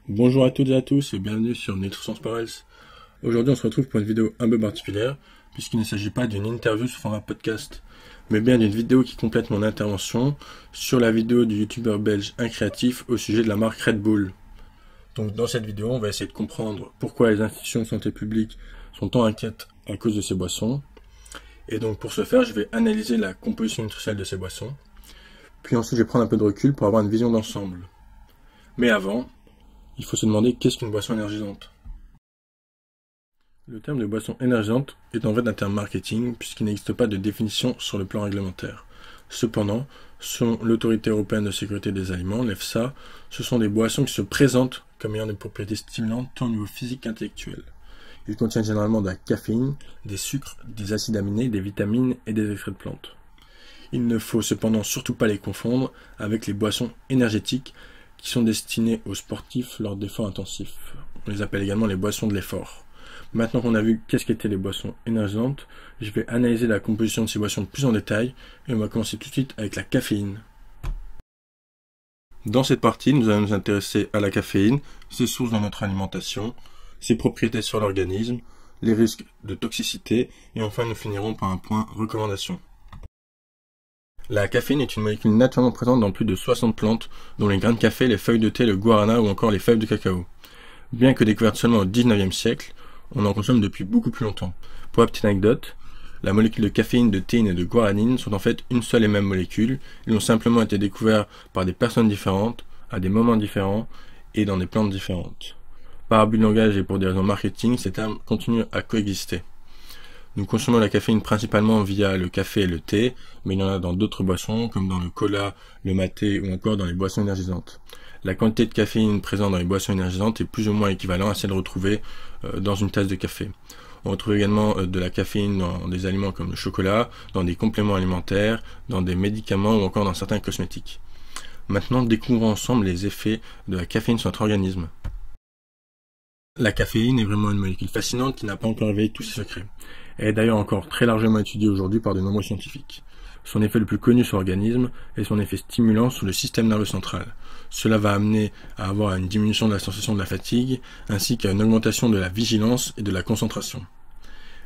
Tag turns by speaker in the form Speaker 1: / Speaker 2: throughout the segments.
Speaker 1: Bonjour à toutes et à tous et bienvenue sur Nutrition Sporels. Aujourd'hui on se retrouve pour une vidéo un peu particulière puisqu'il ne s'agit pas d'une interview sous format podcast mais bien d'une vidéo qui complète mon intervention sur la vidéo du youtubeur belge Incréatif au sujet de la marque Red Bull. Donc dans cette vidéo on va essayer de comprendre pourquoi les institutions de santé publique sont tant inquiètes à cause de ces boissons. Et donc pour ce faire je vais analyser la composition nutritionnelle de ces boissons. Puis ensuite je vais prendre un peu de recul pour avoir une vision d'ensemble. Mais avant, il faut se demander qu'est-ce qu'une boisson énergisante. Le terme de boisson énergisante est en fait un terme marketing puisqu'il n'existe pas de définition sur le plan réglementaire. Cependant, selon l'Autorité européenne de sécurité des aliments, l'EFSA, ce sont des boissons qui se présentent comme ayant des propriétés stimulantes tant au niveau physique qu'intellectuel. Ils contiennent généralement de la caféine, des sucres, des acides aminés, des vitamines et des extraits de plantes. Il ne faut cependant surtout pas les confondre avec les boissons énergétiques qui sont destinées aux sportifs lors d'efforts intensifs. On les appelle également les boissons de l'effort. Maintenant qu'on a vu qu'est-ce qu'étaient les boissons énergisantes, je vais analyser la composition de ces boissons plus en détail et on va commencer tout de suite avec la caféine. Dans cette partie, nous allons nous intéresser à la caféine, ses sources dans notre alimentation, ses propriétés sur l'organisme, les risques de toxicité et enfin nous finirons par un point recommandation. La caféine est une molécule naturellement présente dans plus de 60 plantes, dont les grains de café, les feuilles de thé, le guarana ou encore les feuilles de cacao. Bien que découverte seulement au 19e siècle, on en consomme depuis beaucoup plus longtemps. Pour la petite anecdote, la molécule de caféine, de théine et de guaranine sont en fait une seule et même molécule. Ils ont simplement été découverts par des personnes différentes, à des moments différents et dans des plantes différentes. Par abus de langage et pour des raisons marketing, ces termes continuent à coexister. Nous consommons la caféine principalement via le café et le thé, mais il y en a dans d'autres boissons, comme dans le cola, le maté ou encore dans les boissons énergisantes. La quantité de caféine présente dans les boissons énergisantes est plus ou moins équivalente à celle retrouvée dans une tasse de café. On retrouve également de la caféine dans des aliments comme le chocolat, dans des compléments alimentaires, dans des médicaments ou encore dans certains cosmétiques. Maintenant, découvrons ensemble les effets de la caféine sur notre organisme. La caféine est vraiment une molécule fascinante qui n'a pas encore révélé tous ses secrets. Elle est d'ailleurs encore très largement étudiée aujourd'hui par de nombreux scientifiques. Son effet le plus connu sur l'organisme est son effet stimulant sur le système nerveux central. Cela va amener à avoir une diminution de la sensation de la fatigue, ainsi qu'à une augmentation de la vigilance et de la concentration.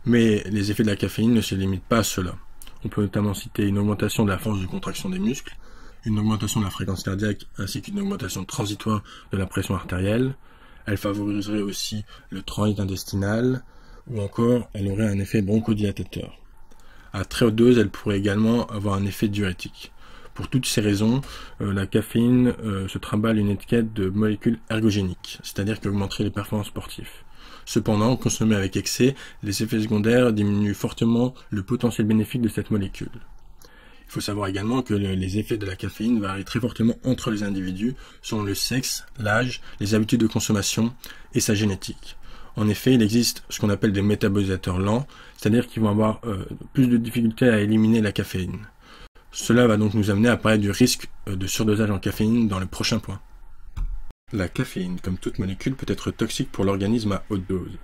Speaker 1: Mais les effets de la caféine ne se limitent pas à cela. On peut notamment citer une augmentation de la force de contraction des muscles, une augmentation de la fréquence cardiaque, ainsi qu'une augmentation transitoire de la pression artérielle. Elle favoriserait aussi le transit intestinal, ou encore elle aurait un effet bronchodilatateur. À très haute dose, elle pourrait également avoir un effet diurétique. Pour toutes ces raisons, la caféine se trimballe une étiquette de molécule ergogénique, c'est-à-dire qu'elle augmenterait les performances sportives. Cependant, consommée avec excès, les effets secondaires diminuent fortement le potentiel bénéfique de cette molécule. Il faut savoir également que les effets de la caféine varient très fortement entre les individus, selon le sexe, l'âge, les habitudes de consommation et sa génétique. En effet, il existe ce qu'on appelle des métabolisateurs lents, c'est-à-dire qu'ils vont avoir plus de difficultés à éliminer la caféine. Cela va donc nous amener à parler du risque de surdosage en caféine dans le prochain point. La caféine, comme toute molécule, peut être toxique pour l'organisme à haute dose.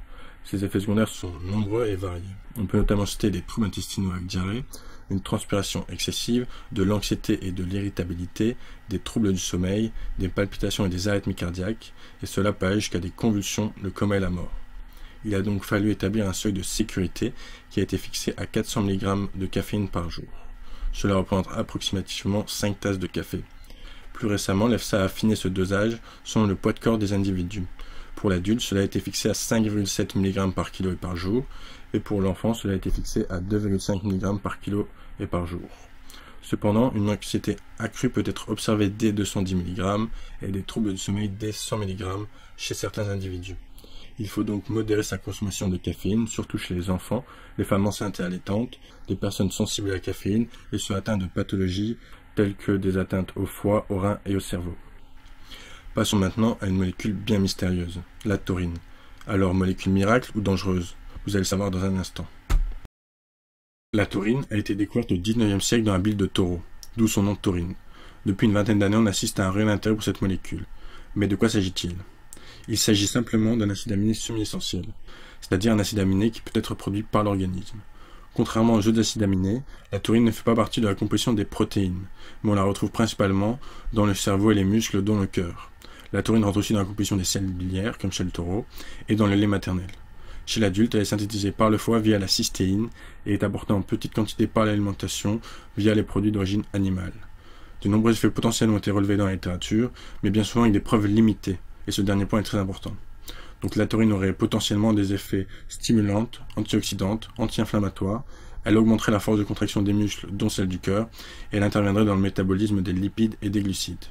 Speaker 1: Ses effets secondaires sont nombreux et variés. On peut notamment citer des troubles intestinaux avec diarrhée, une transpiration excessive, de l'anxiété et de l'irritabilité, des troubles du sommeil, des palpitations et des arythmies cardiaques, et cela peut aller jusqu'à des convulsions, le coma et la mort. Il a donc fallu établir un seuil de sécurité qui a été fixé à 400 mg de caféine par jour. Cela représente approximativement 5 tasses de café. Plus récemment, l'EFSA a affiné ce dosage selon le poids de corps des individus. Pour l'adulte, cela a été fixé à 5,7 mg par kilo et par jour, et pour l'enfant, cela a été fixé à 2,5 mg par kilo et par jour. Cependant, une anxiété accrue peut être observée dès 210 mg et des troubles du sommeil dès 100 mg chez certains individus. Il faut donc modérer sa consommation de caféine, surtout chez les enfants, les femmes enceintes et allaitantes, les personnes sensibles à la caféine et ceux atteints de pathologies telles que des atteintes au foie, aux reins et au cerveau. Passons maintenant à une molécule bien mystérieuse, la taurine. Alors, molécule miracle ou dangereuse? Vous allez le savoir dans un instant. La taurine a été découverte au 19e siècle dans la bile de taureau, d'où son nom de taurine. Depuis une vingtaine d'années, on assiste à un réel intérêt pour cette molécule. Mais de quoi s'agit-il? Il s'agit simplement d'un acide aminé semi-essentiel, c'est-à-dire un acide aminé qui peut être produit par l'organisme. Contrairement aux autres acides aminés, la taurine ne fait pas partie de la composition des protéines, mais on la retrouve principalement dans le cerveau et les muscles, dont le cœur. La taurine rentre aussi dans la composition des selles biliaires, comme chez le taureau, et dans le lait maternel. Chez l'adulte, elle est synthétisée par le foie via la cystéine et est apportée en petite quantité par l'alimentation via les produits d'origine animale. De nombreux effets potentiels ont été relevés dans la littérature, mais bien souvent avec des preuves limitées, et ce dernier point est très important. Donc la taurine aurait potentiellement des effets stimulantes, antioxydantes, anti-inflammatoires, elle augmenterait la force de contraction des muscles, dont celle du cœur, et elle interviendrait dans le métabolisme des lipides et des glucides.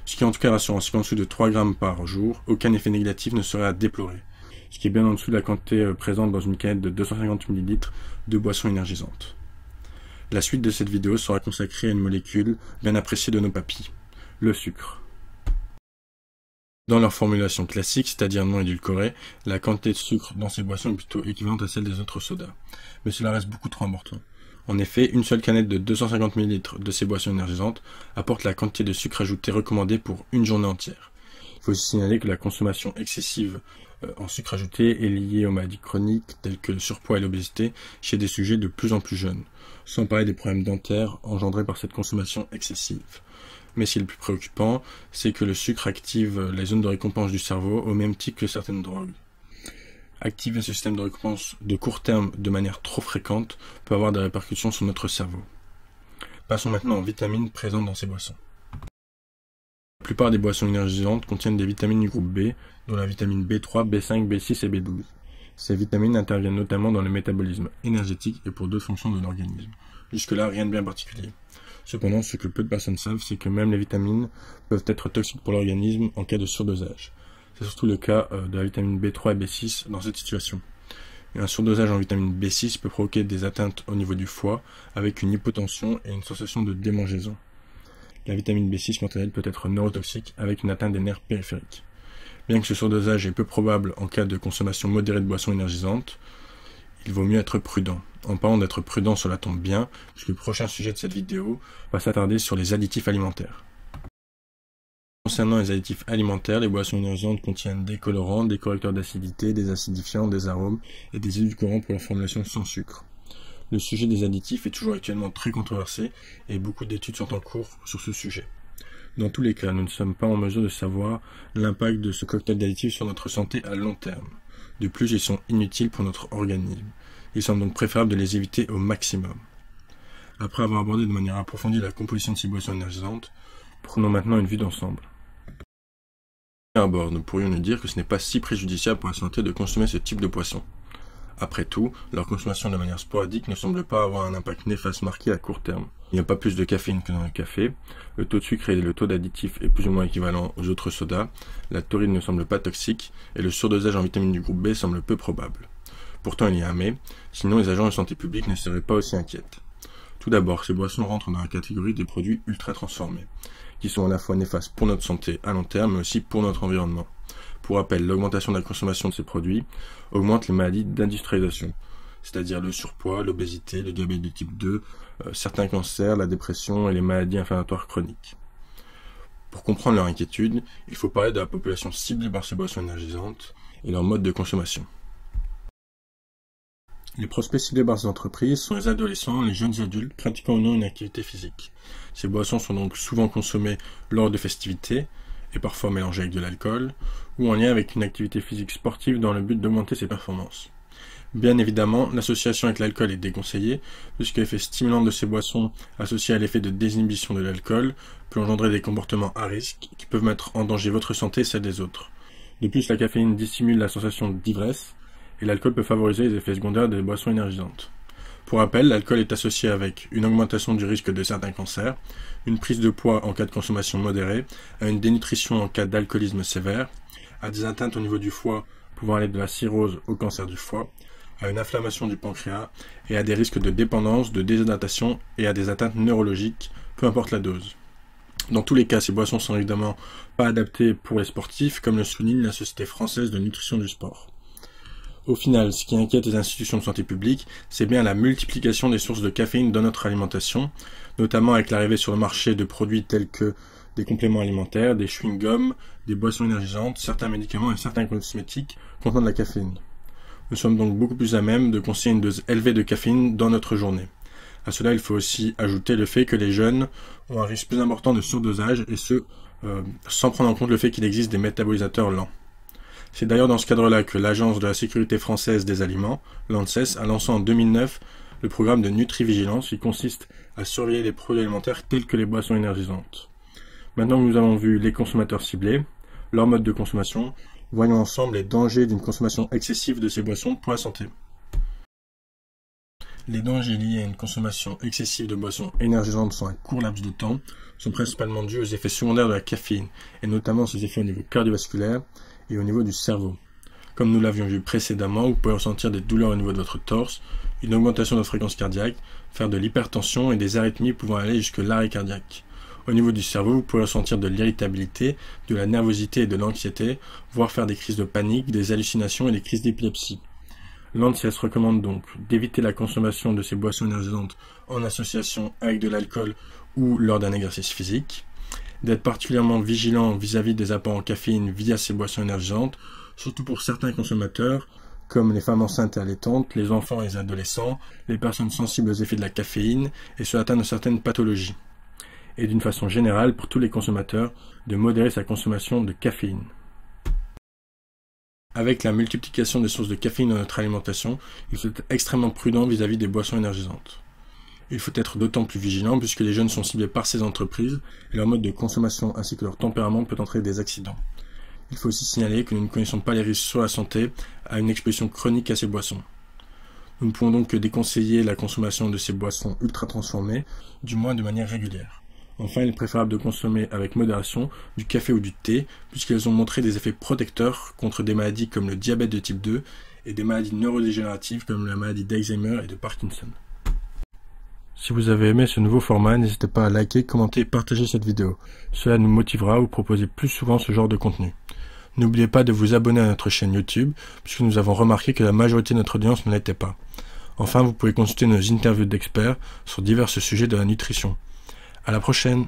Speaker 1: Ce qui est en tout cas rassurant, c'est qu'en dessous de 3 grammes par jour, aucun effet négatif ne serait à déplorer, ce qui est bien en dessous de la quantité présente dans une canette de 250 ml de boissons énergisantes. La suite de cette vidéo sera consacrée à une molécule bien appréciée de nos papys, le sucre. Dans leur formulation classique, c'est-à-dire non édulcorée, la quantité de sucre dans ces boissons est plutôt équivalente à celle des autres sodas, mais cela reste beaucoup trop important. En effet, une seule canette de 250 ml de ces boissons énergisantes apporte la quantité de sucre ajouté recommandée pour une journée entière. Il faut aussi signaler que la consommation excessive en sucre ajouté est liée aux maladies chroniques telles que le surpoids et l'obésité chez des sujets de plus en plus jeunes, sans parler des problèmes dentaires engendrés par cette consommation excessive. Mais ce qui est le plus préoccupant, c'est que le sucre active les zones de récompense du cerveau au même titre que certaines drogues. Activer ce système de récompense de court terme de manière trop fréquente peut avoir des répercussions sur notre cerveau. Passons maintenant aux vitamines présentes dans ces boissons. La plupart des boissons énergisantes contiennent des vitamines du groupe B, dont la vitamine B3, B5, B6 et B12. Ces vitamines interviennent notamment dans le métabolisme énergétique et pour d'autres fonctions de l'organisme. Jusque-là, rien de bien particulier. Cependant, ce que peu de personnes savent, c'est que même les vitamines peuvent être toxiques pour l'organisme en cas de surdosage. C'est surtout le cas de la vitamine B3 et B6 dans cette situation. Et un surdosage en vitamine B6 peut provoquer des atteintes au niveau du foie, avec une hypotension et une sensation de démangeaison. La vitamine B6, quant à elle, peut être neurotoxique avec une atteinte des nerfs périphériques. Bien que ce surdosage est peu probable en cas de consommation modérée de boissons énergisantes, il vaut mieux être prudent. En parlant d'être prudent, cela tombe bien, puisque le prochain sujet de cette vidéo va s'attarder sur les additifs alimentaires. Concernant les additifs alimentaires, les boissons énergisantes contiennent des colorants, des correcteurs d'acidité, des acidifiants, des arômes et des édulcorants pour leur formulation sans sucre. Le sujet des additifs est toujours actuellement très controversé et beaucoup d'études sont en cours sur ce sujet. Dans tous les cas, nous ne sommes pas en mesure de savoir l'impact de ce cocktail d'additifs sur notre santé à long terme. De plus, ils sont inutiles pour notre organisme. Il semble donc préférable de les éviter au maximum. Après avoir abordé de manière approfondie la composition de ces boissons énergisantes, prenons maintenant une vue d'ensemble. À bord, nous pourrions nous dire que ce n'est pas si préjudiciable pour la santé de consommer ce type de poisson. Après tout, leur consommation de manière sporadique ne semble pas avoir un impact néfaste marqué à court terme. Il n'y a pas plus de caféine que dans le café, le taux de sucre et le taux d'additif est plus ou moins équivalent aux autres sodas, la taurine ne semble pas toxique, et le surdosage en vitamines du groupe B semble peu probable. Pourtant il y a un mais, sinon les agents de santé publique ne seraient pas aussi inquiètes. Tout d'abord, ces boissons rentrent dans la catégorie des produits ultra transformés, qui sont à la fois néfastes pour notre santé à long terme, mais aussi pour notre environnement. Pour rappel, l'augmentation de la consommation de ces produits augmente les maladies d'industrialisation, c'est-à-dire le surpoids, l'obésité, le diabète de type 2, certains cancers, la dépression et les maladies inflammatoires chroniques. Pour comprendre leur inquiétude, il faut parler de la population ciblée par ces boissons énergisantes et leur mode de consommation. Les prospects ciblés par ces entreprises sont les adolescents, les jeunes adultes pratiquant ou non une activité physique. Ces boissons sont donc souvent consommées lors de festivités, et parfois mélangées avec de l'alcool, ou en lien avec une activité physique sportive dans le but d'augmenter ses performances. Bien évidemment, l'association avec l'alcool est déconseillée, puisque l'effet stimulant de ces boissons, associé à l'effet de désinhibition de l'alcool, peut engendrer des comportements à risque, qui peuvent mettre en danger votre santé et celle des autres. De plus, la caféine dissimule la sensation d'ivresse, et l'alcool peut favoriser les effets secondaires des boissons énergisantes. Pour rappel, l'alcool est associé avec une augmentation du risque de certains cancers, une prise de poids en cas de consommation modérée, à une dénutrition en cas d'alcoolisme sévère, à des atteintes au niveau du foie pouvant aller de la cirrhose au cancer du foie, à une inflammation du pancréas et à des risques de dépendance, de déshydratation et à des atteintes neurologiques, peu importe la dose. Dans tous les cas, ces boissons sont évidemment pas adaptées pour les sportifs, comme le souligne la Société française de nutrition du sport. Au final, ce qui inquiète les institutions de santé publique, c'est bien la multiplication des sources de caféine dans notre alimentation, notamment avec l'arrivée sur le marché de produits tels que des compléments alimentaires, des chewing-gums, des boissons énergisantes, certains médicaments et certains cosmétiques contenant de la caféine. Nous sommes donc beaucoup plus à même de conseiller une dose élevée de caféine dans notre journée. À cela, il faut aussi ajouter le fait que les jeunes ont un risque plus important de surdosage, et ce, sans prendre en compte le fait qu'il existe des métabolisateurs lents. C'est d'ailleurs dans ce cadre-là que l'Agence de la sécurité française des aliments, l'ANSES, a lancé en 2009 le programme de Nutri-Vigilance qui consiste à surveiller les produits alimentaires tels que les boissons énergisantes. Maintenant que nous avons vu les consommateurs ciblés, leur mode de consommation, voyons ensemble les dangers d'une consommation excessive de ces boissons pour la santé. Les dangers liés à une consommation excessive de boissons énergisantes sur un court laps de temps sont principalement dus aux effets secondaires de la caféine, et notamment ses effets au niveau cardiovasculaire et au niveau du cerveau. Comme nous l'avions vu précédemment, vous pouvez ressentir des douleurs au niveau de votre torse, une augmentation de votre fréquence cardiaque, faire de l'hypertension et des arythmies pouvant aller jusque l'arrêt cardiaque. Au niveau du cerveau, vous pouvez ressentir de l'irritabilité, de la nervosité et de l'anxiété, voire faire des crises de panique, des hallucinations et des crises d'épilepsie. L'ANSES recommande donc d'éviter la consommation de ces boissons énergisantes en association avec de l'alcool ou lors d'un exercice physique, d'être particulièrement vigilant vis-à-vis des apports en caféine via ces boissons énergisantes, surtout pour certains consommateurs, comme les femmes enceintes et allaitantes, les enfants et les adolescents, les personnes sensibles aux effets de la caféine et ceux atteints de certaines pathologies. Et d'une façon générale, pour tous les consommateurs, de modérer sa consommation de caféine. Avec la multiplication des sources de caféine dans notre alimentation, il faut être extrêmement prudent vis-à-vis des boissons énergisantes. Il faut être d'autant plus vigilant puisque les jeunes sont ciblés par ces entreprises et leur mode de consommation ainsi que leur tempérament peut entraîner des accidents. Il faut aussi signaler que nous ne connaissons pas les risques sur la santé à une exposition chronique à ces boissons. Nous ne pouvons donc que déconseiller la consommation de ces boissons ultra transformées, du moins de manière régulière. Enfin, il est préférable de consommer avec modération du café ou du thé, puisqu'elles ont montré des effets protecteurs contre des maladies comme le diabète de type 2 et des maladies neurodégénératives comme la maladie d'Alzheimer et de Parkinson. Si vous avez aimé ce nouveau format, n'hésitez pas à liker, commenter et partager cette vidéo. Cela nous motivera à vous proposer plus souvent ce genre de contenu. N'oubliez pas de vous abonner à notre chaîne YouTube, puisque nous avons remarqué que la majorité de notre audience ne l'était pas. Enfin, vous pouvez consulter nos interviews d'experts sur divers sujets de la nutrition. À la prochaine!